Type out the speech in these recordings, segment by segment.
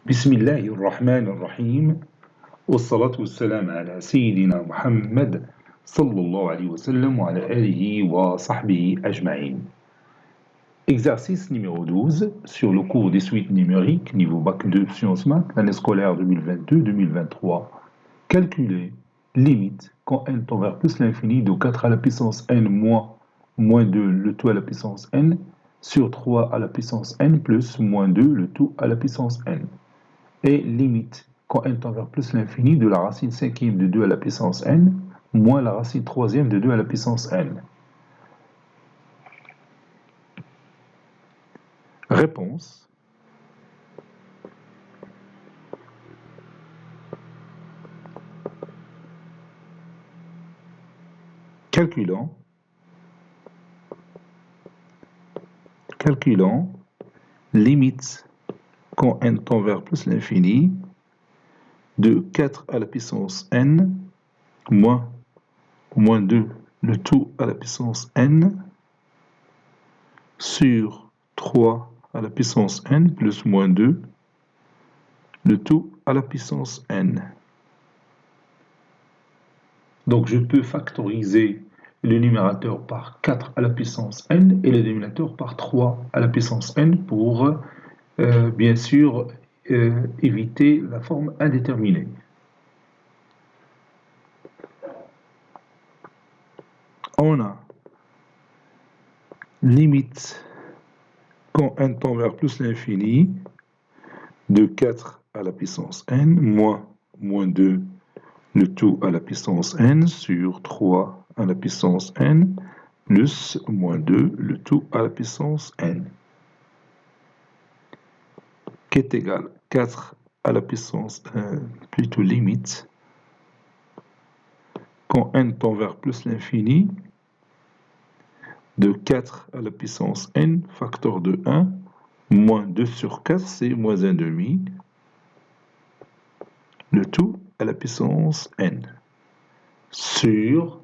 بسم الله الرحمن الرحيم والصلاة والسلام على سيدنا محمد صلى الله عليه وسلم وعلى آله وصحبه أجمعين. Exercice numéro 12 sur le cours des suites numériques niveau bac 2 sciences maths l'année scolaire 2022-2023. Calculer limite quand n tend vers plus l'infini de 4 à la puissance n moins 2 le tout à la puissance n sur 3 à la puissance n plus moins 2 le tout à la puissance n. Et limite quand n tend vers plus l'infini de la racine cinquième de 2 à la puissance n moins la racine troisième de 2 à la puissance n. Réponse. Calculant limite quand n tend vers plus l'infini de 4 à la puissance n moins 2 le tout à la puissance n sur 3 à la puissance n plus moins 2 le tout à la puissance n. Donc je peux factoriser le numérateur par 4 à la puissance n et le dénominateur par 3 à la puissance n pour bien sûr éviter la forme indéterminée. On a limite quand n tend vers plus l'infini de 4 à la puissance n moins 2 le tout à la puissance n sur 3 à la puissance n plus moins 2 le tout à la puissance n qui est égal 4 à la puissance plutôt limite quand n tend vers plus l'infini de 4 à la puissance n facteur de 1 moins 2 sur 4 c'est moins 1 demi le tout à la puissance n sur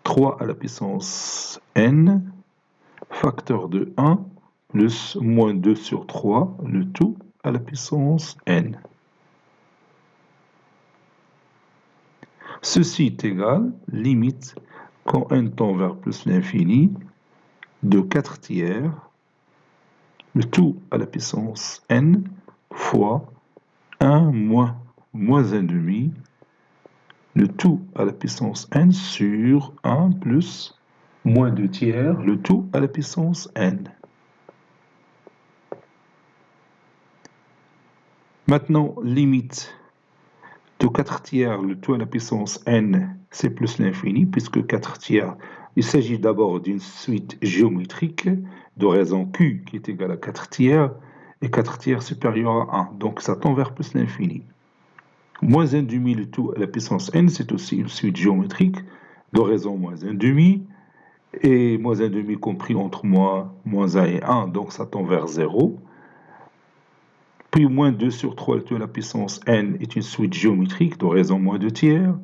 3 à la puissance n facteur de 1 plus moins 2 sur 3 le tout à la puissance n. Ceci est égal limite quand n tend vers plus l'infini de 4 tiers le tout à la puissance n fois 1 moins 1 demi le tout à la puissance n sur 1 plus moins 2 tiers le tout à la puissance n. Maintenant, limite de 4 tiers le tout à la puissance n, c'est plus l'infini, puisque 4 tiers, il s'agit d'abord d'une suite géométrique de raison q qui est égale à 4 tiers, et 4 tiers supérieur à 1, donc ça tend vers plus l'infini. Moins 1 demi le tout à la puissance n, c'est aussi une suite géométrique de raison moins 1 demi, et moins 1 demi compris entre moins 1 et 1, donc ça tend vers 0. Puis moins 2 sur 3 le tout à la puissance n est une suite géométrique de raison moins 2 tiers.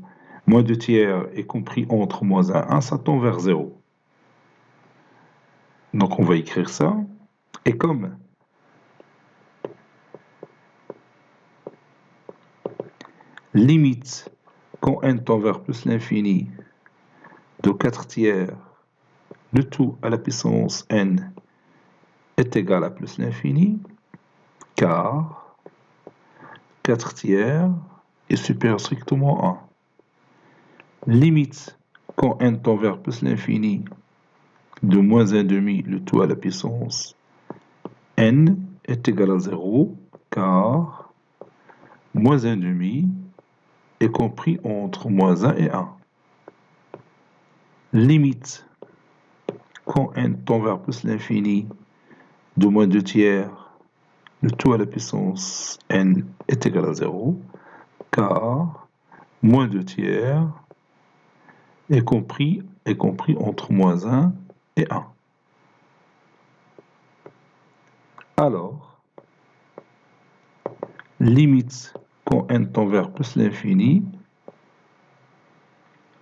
Moins 2 tiers est compris entre moins 1 et 1, ça tend vers 0. Donc on va écrire ça. Et comme limite quand n tend vers plus l'infini de 4 tiers le tout à la puissance n est égal à plus l'infini, car 4 tiers est supérieur strictement à 1. Limite quand n tend vers plus l'infini de moins 1 demi le tout à la puissance n est égal à 0, car moins 1 demi est compris entre moins 1 et 1. Limite quand n tend vers plus l'infini de moins 2 tiers le tout à la puissance n est égal à 0, car moins 2 tiers est compris entre moins 1 et 1. Alors, limite quand n tend vers plus l'infini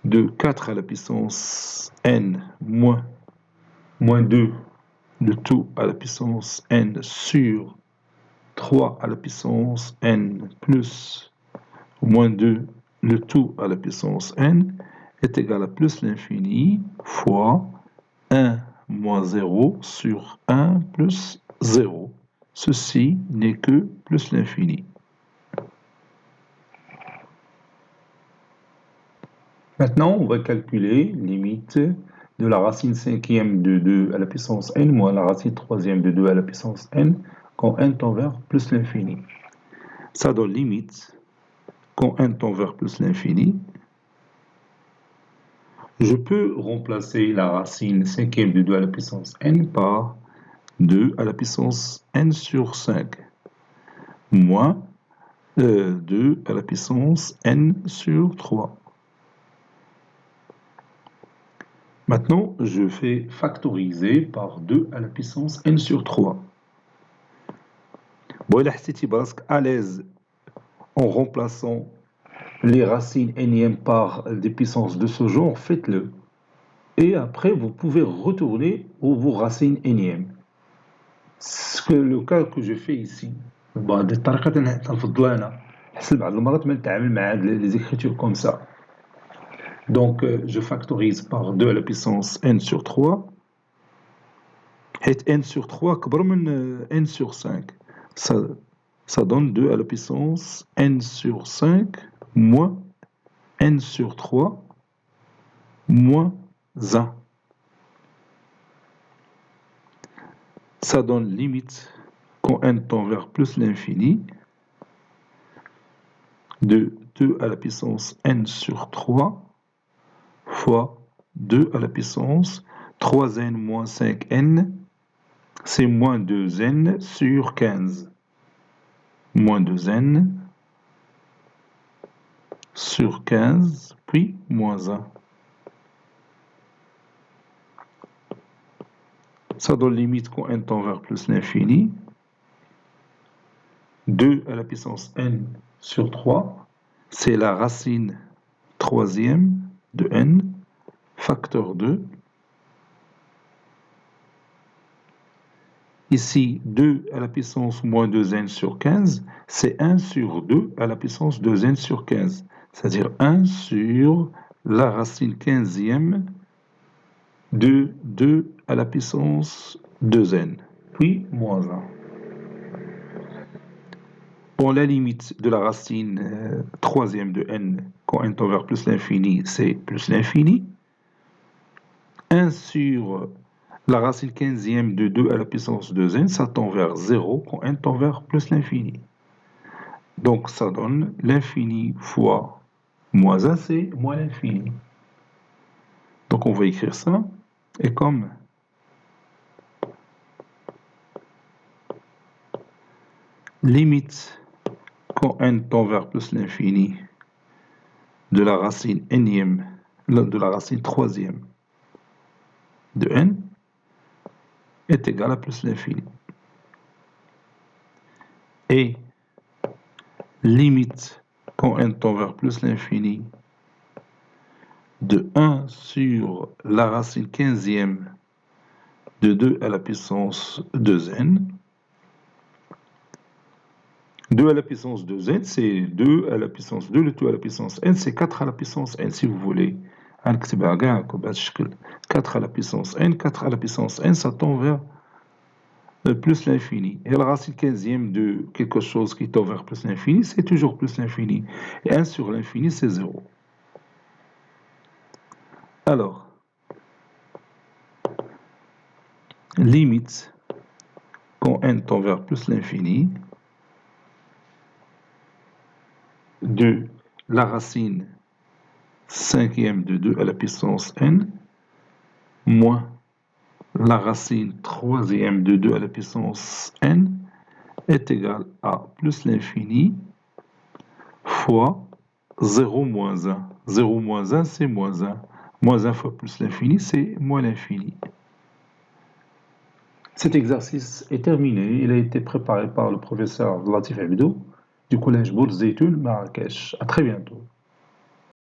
de 4 à la puissance n moins 2 le tout à la puissance n sur 3 à la puissance n plus moins 2, le tout à la puissance n, est égal à plus l'infini fois 1 moins 0 sur 1 plus 0. Ceci n'est que plus l'infini. Maintenant, on va calculer limite de la racine cinquième de 2 à la puissance n moins la racine troisième de 2 à la puissance n quand n tend vers plus l'infini. Ça donne limite quand n tend vers plus l'infini. Je peux remplacer la racine cinquième de 2 à la puissance n par 2 à la puissance n sur 5 moins 2 à la puissance n sur 3. Maintenant, je fais factoriser par 2 à la puissance n sur 3. Bon, là, c'est presque à l'aise en remplaçant les racines n'ième par des puissances de ce genre, faites-le. Et après, vous pouvez retourner aux vos racines n'ième. C'est le cas que je fais ici. Bon, les écritures comme ça. Donc, je factorise par 2 à la puissance n sur 3. Et n sur 3 est n sur 5. Ça donne 2 à la puissance n sur 5 moins n sur 3 moins 1. Ça donne limite quand n tend vers plus l'infini de 2 à la puissance n sur 3 fois 2 à la puissance 3n moins 5n, c'est moins 2n sur 15. Moins 2n sur 15, puis moins 1. Ça donne limite quand n tend vers plus l'infini. 2 à la puissance n sur 3, c'est la racine troisième de n, facteur 2. Ici, 2 à la puissance moins 2n sur 15, c'est 1 sur 2 à la puissance 2n sur 15. C'est-à-dire 1 sur la racine 15e de 2 à la puissance 2n, puis moins 1. Bon, la limite de la racine troisième de n, quand n tend vers plus l'infini, c'est plus l'infini. 1 sur la racine 15e de 2 à la puissance 2n, ça tend vers 0 quand n tend vers plus l'infini. Donc, ça donne l'infini fois moins 1, c'est moins l'infini. Donc, on va écrire ça. Et comme limite quand n tend vers plus l'infini de la racine nème, de la racine troisième de n est égale à plus l'infini. Et limite quand n tend vers plus l'infini de 1 sur la racine 15e de 2 à la puissance 2n. 2 à la puissance 2n, c'est 2 à la puissance 2, le tout à la puissance n, c'est 4 à la puissance n, si vous voulez. 4 à la puissance n, 4 à la puissance n, ça tend vers plus l'infini. Et la racine 15e de quelque chose qui tend vers plus l'infini, c'est toujours plus l'infini. Et 1 sur l'infini, c'est 0. Alors, limite, quand n tend vers plus l'infini, de la racine cinquième de 2 à la puissance n, moins la racine troisième de 2 à la puissance n, est égal à plus l'infini fois 0 moins 1. 0 moins 1, c'est moins 1. Moins 1 fois plus l'infini, c'est moins l'infini. Cet exercice est terminé. Il a été préparé par le professeur Latif Abdou du collège Bourz Zeytoun, Marrakech. À très bientôt.